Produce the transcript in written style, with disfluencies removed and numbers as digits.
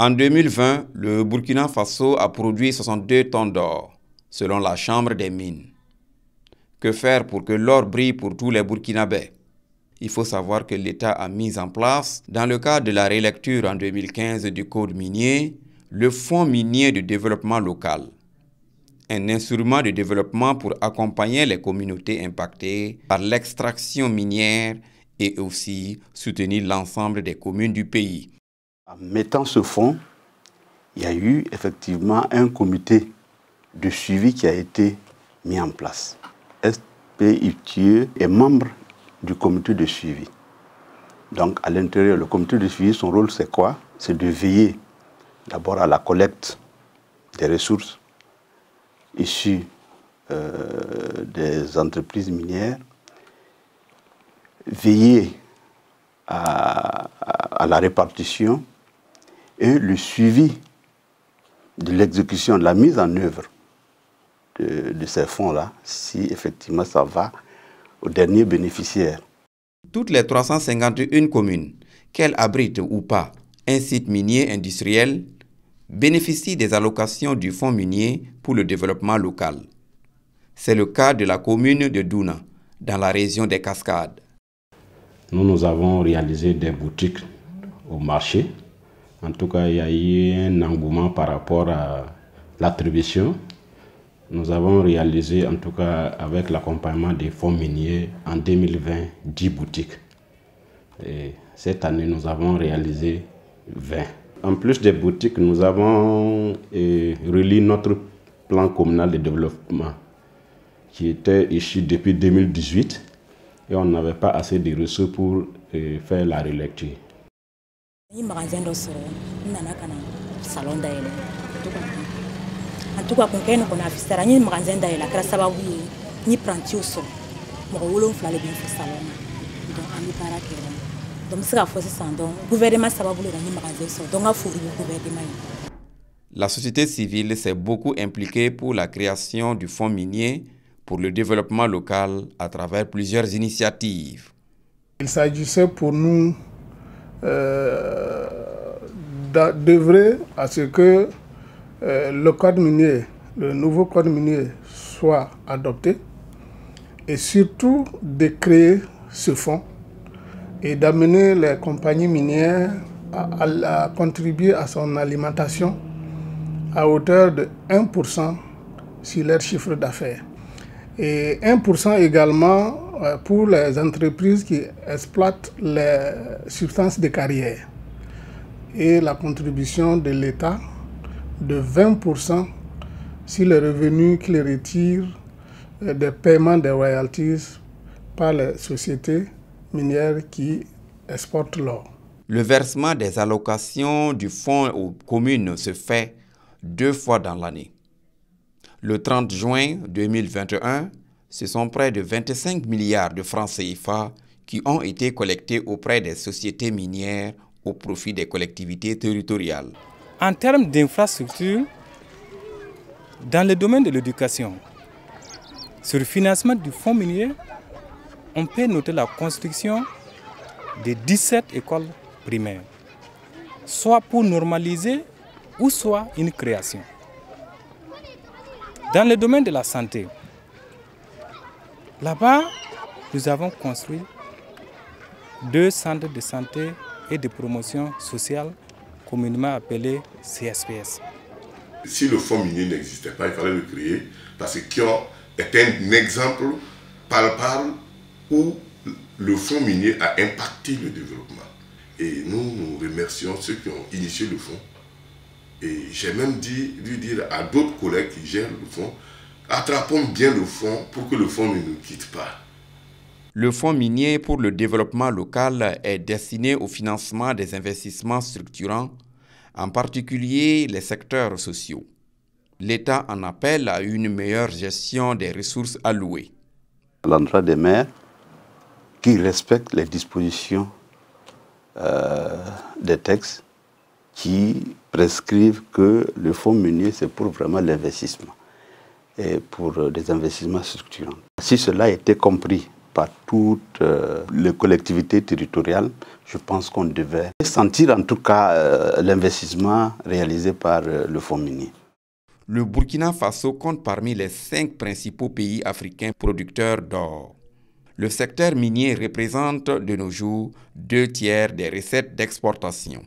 En 2020, le Burkina Faso a produit 62 tonnes d'or, selon la Chambre des mines. Que faire pour que l'or brille pour tous les Burkinabés? Il faut savoir que l'État a mis en place, dans le cadre de la relecture en 2015 du Code minier, le Fonds minier de développement local, un instrument de développement pour accompagner les communautés impactées par l'extraction minière et aussi soutenir l'ensemble des communes du pays. En mettant ce fonds, il y a eu effectivement un comité de suivi qui a été mis en place. SPITIE est membre du comité de suivi. Donc à l'intérieur, le comité de suivi, son rôle c'est quoi? C'est de veiller d'abord à la collecte des ressources issues des entreprises minières, veiller à la répartition et le suivi de l'exécution, de la mise en œuvre de ces fonds-là, si effectivement ça va aux derniers bénéficiaires. Toutes les 351 communes, qu'elles abritent ou pas un site minier industriel, bénéficient des allocations du Fonds minier pour le développement local. C'est le cas de la commune de Douna, dans la région des Cascades. Nous avons réalisé des boutiques au marché. En tout cas, il y a eu un engouement par rapport à l'attribution. Nous avons réalisé, en tout cas avec l'accompagnement des fonds miniers, en 2020, 10 boutiques. Et cette année, nous avons réalisé 20. En plus des boutiques, nous avons relié notre plan communal de développement qui était issu depuis 2018 et on n'avait pas assez de ressources pour faire la relecture. En tout cas, quand on a fait ça, on a magasin d'ailleurs, la classe va oui, ni prendre au son. Mon rôle, on fait les bien faire salon. Donc, on est pas là que donc c'est la force ça. Donc, gouvernement ça va vouloir ni magasin ça. Donc, on faut le gouvernement. La société civile s'est beaucoup impliquée pour la création du fonds minier pour le développement local à travers plusieurs initiatives. Il s'agissait pour nous d'œuvrer à ce que le code minier, le nouveau code minier soit adopté et surtout de créer ce fonds et d'amener les compagnies minières à contribuer à son alimentation à hauteur de 1% sur leur chiffre d'affaires. Et 1% également pour les entreprises qui exploitent les substances de carrière. Et la contribution de l'État de 20% sur les revenus qu'il retire des paiements des royalties par les sociétés minières qui exportent l'or. Le versement des allocations du fonds aux communes se fait 2 fois dans l'année. Le 30 juin 2021, ce sont près de 25 milliards de francs CFA qui ont été collectés auprès des sociétés minières au profit des collectivités territoriales. En termes d'infrastructures, dans le domaine de l'éducation, sur le financement du fonds minier, on peut noter la construction de 17 écoles primaires, soit pour normaliser ou soit une création. Dans le domaine de la santé, là-bas, nous avons construit 2 centres de santé et de promotion sociale communément appelés CSPS. Si le fonds minier n'existait pas, il fallait le créer parce qu'il est un exemple palpable où le fonds minier a impacté le développement. Et nous remercions ceux qui ont initié le fonds. Et j'ai même dû dire à d'autres collègues qui gèrent le fonds, attrapons bien le fonds pour que le fonds ne nous quitte pas. Le Fonds minier pour le développement local est destiné au financement des investissements structurants, en particulier les secteurs sociaux. L'État en appelle à une meilleure gestion des ressources allouées. À l'endroit des maires qui respectent les dispositions des textes qui prescrivent que le fonds minier, c'est pour vraiment l'investissement et pour des investissements structurants. Si cela était compris par toutes les collectivités territoriales, je pense qu'on devait sentir en tout cas l'investissement réalisé par le fonds minier. Le Burkina Faso compte parmi les 5 principaux pays africains producteurs d'or. Le secteur minier représente de nos jours 2 tiers des recettes d'exportation.